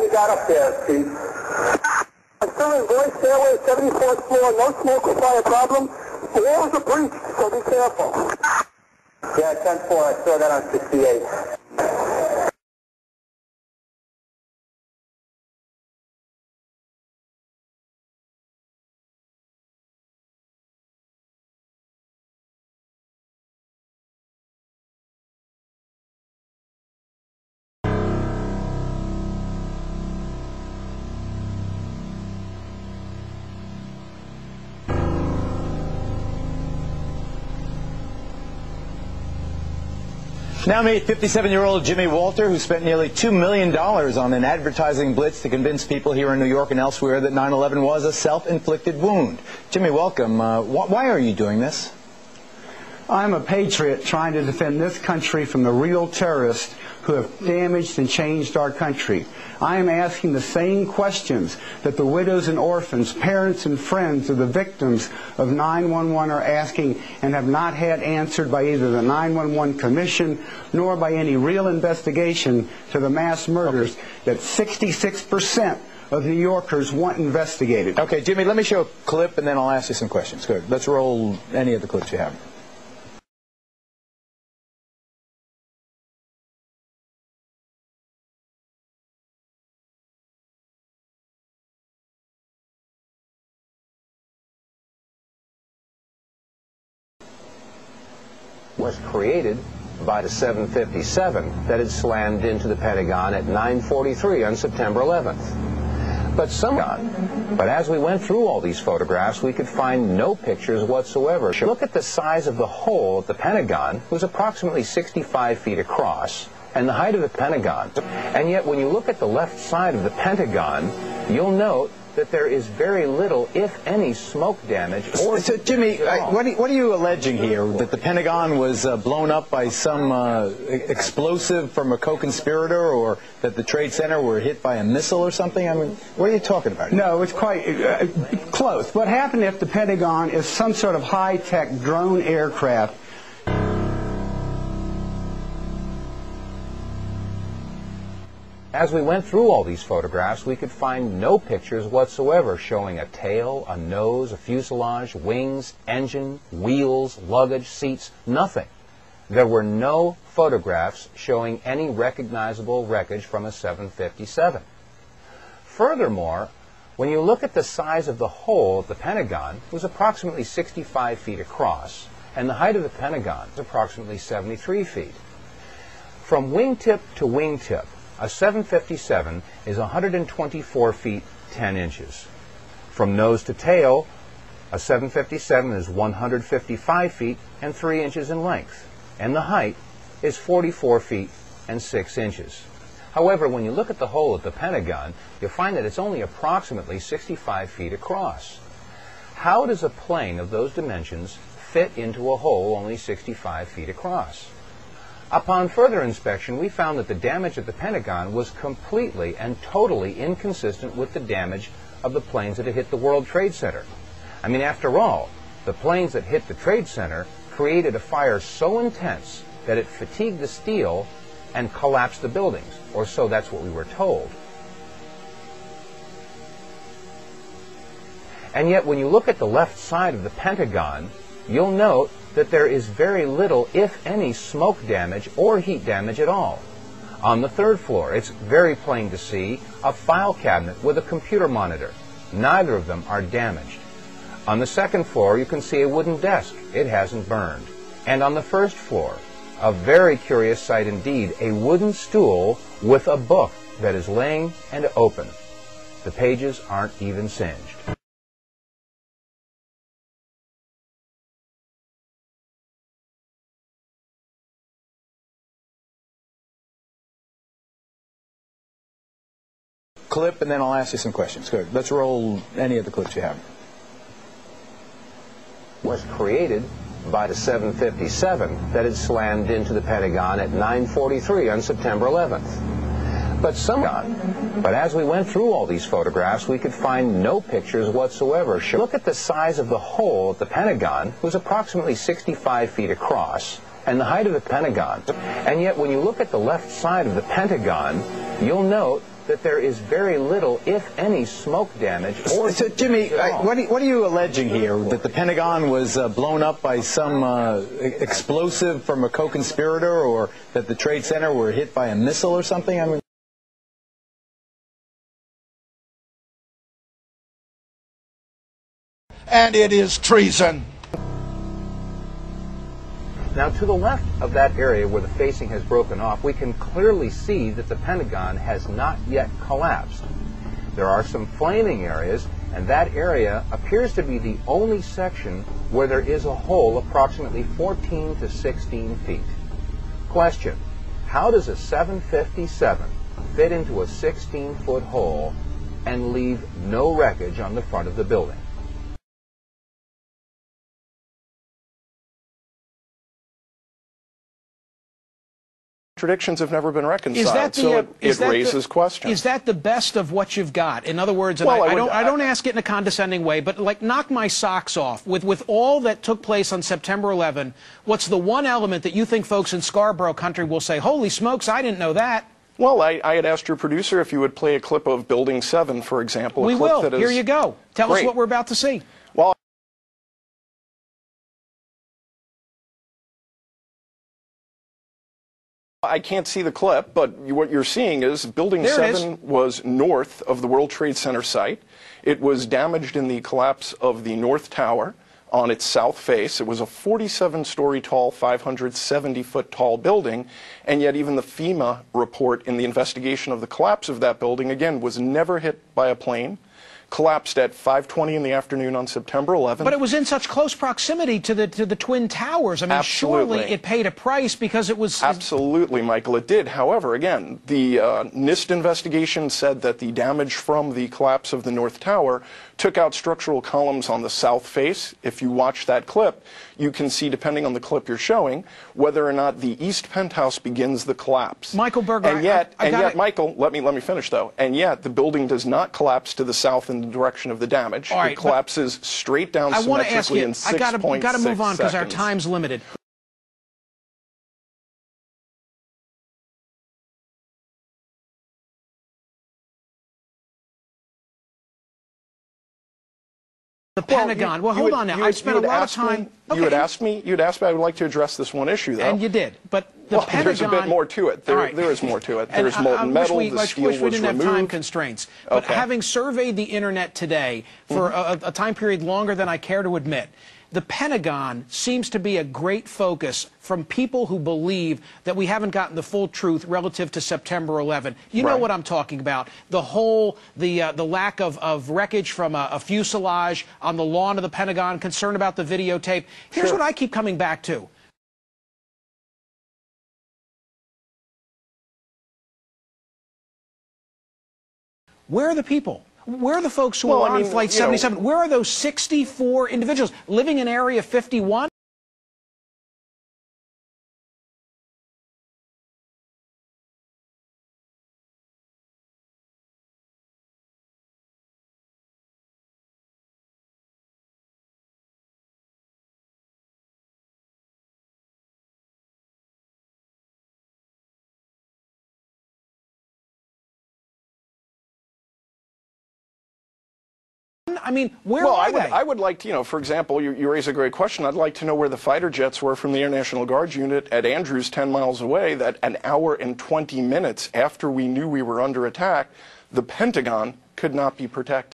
you got up there, Chief? I'm still in voice stairway, 74th floor. No smoke or fire problem. The walls are breached, so be careful. Yeah, 10-4. I saw that on 68. Now meet 57-year-old Jimmy Walter, who spent nearly $2 million on an advertising blitz to convince people here in New York and elsewhere that 9/11 was a self-inflicted wound. Jimmy, welcome. Why are you doing this? I'm a patriot trying to defend this country from the real terrorists who have damaged and changed our country. I am asking the same questions that the widows and orphans, parents and friends of the victims of 9/11 are asking and have not had answered by either the 9/11 Commission nor by any real investigation to the mass murders that 66% of New Yorkers want investigated. Okay, Jimmy, let me show a clip and then I'll ask you some questions. Good. Let's roll any of the clips you have. Was created by the 757 that had slammed into the Pentagon at 9:43 on September 11th. But as we went through all these photographs, we could find no pictures whatsoever. Look at the size of the hole at the Pentagon. It was approximately 65 feet across, and the height of the Pentagon. And yet, when you look at the left side of the Pentagon, you'll note that there is very little, if any, smoke damage. So, Jimmy, what are you alleging here? That the Pentagon was blown up by some explosive from a co-conspirator, or that the Trade Center were hit by a missile or something? I mean, what are you talking about? No, it's quite close. What happened if the Pentagon is some sort of high-tech drone aircraft? As we went through all these photographs, we could find no pictures whatsoever showing a tail, a nose, a fuselage, wings, engine, wheels, luggage, seats, nothing. There were no photographs showing any recognizable wreckage from a 757. Furthermore, when you look at the size of the hole at the Pentagon, it was approximately 65 feet across, and the height of the Pentagon is approximately 73 feet. From wingtip to wingtip, a 757 is 124 feet 10 inches. From nose to tail, a 757 is 155 feet and 3 inches in length, and the height is 44 feet and 6 inches. However, when you look at the hole at the Pentagon, you'll find that it's only approximately 65 feet across. How does a plane of those dimensions fit into a hole only 65 feet across? Upon further inspection, we found that the damage at the Pentagon was completely and totally inconsistent with the damage of the planes that had hit the World Trade Center. I mean, after all, the planes that hit the Trade Center created a fire so intense that it fatigued the steel and collapsed the buildings, or so that's what we were told. And yet, when you look at the left side of the Pentagon, you'll note that there is very little, if any, smoke damage or heat damage at all. On the third floor, it's very plain to see a file cabinet with a computer monitor. Neither of them are damaged. On the second floor, you can see a wooden desk. It hasn't burned. And on the first floor, a very curious sight indeed, a wooden stool with a book that is laying and open. The pages aren't even singed. Clip, and then I'll ask you some questions. Good. Let's roll any of the clips you have. Was created by the 757 that had slammed into the Pentagon at 9:43 on September 11th. But as we went through all these photographs, we could find no pictures whatsoever. Look at the size of the hole at the Pentagon. It was approximately 65 feet across, and the height of the Pentagon. And yet, when you look at the left side of the Pentagon, you'll note that there is very little, if any, smoke damage. So, Jimmy, what are you alleging here? That the Pentagon was blown up by some explosive from a co-conspirator, or that the Trade Center were hit by a missile or something? I mean, and it is treason. Now, to the left of that area where the facing has broken off, we can clearly see that the Pentagon has not yet collapsed. There are some flaming areas, and that area appears to be the only section where there is a hole approximately 14 to 16 feet. Question: how does a 757 fit into a 16-foot hole and leave no wreckage on the front of the building? Contradictions have never been reconciled, so it raises questions. Is that the best of what you've got? In other words, and I don't ask it in a condescending way, but like, knock my socks off. With all that took place on September 11, what's the one element that you think folks in Scarborough country will say, holy smokes, I didn't know that? Well, I had asked your producer if you would play a clip of Building 7, for example. We will. Here you go. Tell us what we're about to see. Well, I can't see the clip, but what you're seeing is Building 7 was north of the World Trade Center site. It was damaged in the collapse of the North Tower on its south face. It was a 47-story tall, 570-foot tall building, and yet even the FEMA report in the investigation of the collapse of that building, again, was never hit by a plane. Collapsed at 5:20 in the afternoon on September 11th. But it was in such close proximity to the Twin Towers. I mean, Absolutely. Surely it paid a price because it was... Absolutely, Michael, it did. However, again, the NIST investigation said that the damage from the collapse of the North Tower took out structural columns on the south face. If you watch that clip, you can see, depending on the clip you're showing, whether or not the east penthouse begins the collapse. Michael Berger, and yet, Michael, let me finish though. And yet, the building does not collapse to the south in the direction of the damage. All right, it collapses straight down symmetrically in 6.6 seconds. I got to move on because our time's limited. The Pentagon. Well, hold on now. I've spent a lot of time. You had asked me. I would like to address this one issue, though. And you did, but the Pentagon. There's a bit more to it. There is more to it. There's molten metal. The steel was removed. We didn't have time constraints. But having surveyed the internet today for a time period longer than I care to admit, the Pentagon seems to be a great focus from people who believe that we haven't gotten the full truth relative to September 11. You know what I'm talking about. The whole, the lack of wreckage from a fuselage on the lawn of the Pentagon, concern about the videotape. Here's what I keep coming back to. Where are the people? Where are the folks who are on Flight 77? Where are those 64 individuals living in Area 51? I mean, where are they? I would like to, for example, you raise a great question. I'd like to know where the fighter jets were from the Air National Guard unit at Andrews, 10 miles away, that an hour and 20 minutes after we knew we were under attack, the Pentagon could not be protected.